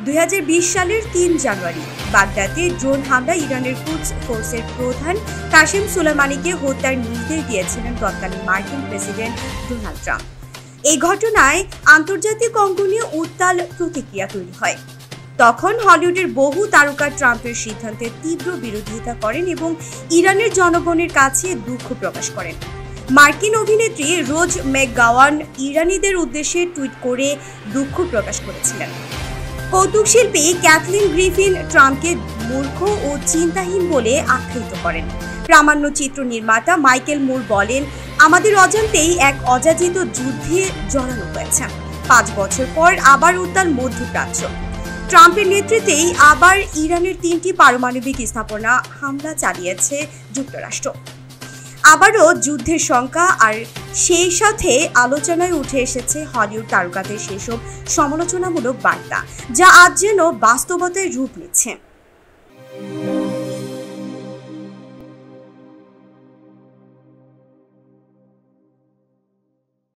2020 সালের 3 জানুয়ারি বাগদাদে ড্রোন হামলা ইরানের কুদস ফোর্সের প্রধান কাসেম সুলেমানিকে হত্যার নির্দেশ দিয়েছিলেন তৎকালীন মার্কিন প্রেসিডেন্ট ডোনাল্ড ট্রাম্প। এই ঘটনায় আন্তর্জাতিক অঙ্গনে উত্তাল প্রতিক্রিয়া তৈরি হয়। তখন হলিউডের বহু তারকা ট্রাম্পের সিদ্ধান্তের তীব্র বিরোধিতা করেন এবং ইরানের জনগণের কাছে দুঃখ প্রকাশ করেন। মার্কিন অভিনেত্রী রোজ ম্যাকগাওয়ান ইরানিদের উদ্দেশ্যে টুইট করে দুঃখ প্রকাশ করেছিলেন। কৌতুক শিল্পী ক্যাথলিন গ্রিফিন ট্রাম্পকে মূর্খ ও চিন্তাহীন বলে আখ্যায়িত করেন। প্রামাণ্যচিত্র নির্মাতা মাইকেল মুর বলেন, আমাদের অজান্তেই এক অযাচিত যুদ্ধে জড়ানো হয়েছে। 5 বছর পর আবার উত্তাল মধ্যপ্রাচ্য। ট্রাম্পের নেতৃত্বেই আবার ইরানের 3টি পারমাণবিক স্থাপনা হামলা চালিয়েছে যুক্তরাষ্ট্র। আবারও যুদ্ধের শঙ্কা, আর সেই সাথে আলোচনায় উঠে এসেছে হলিউড তারকাদের সেসব সমালোচনামূলক বার্তা, যা আজ যেন বাস্তবতায় রূপ নিচ্ছে।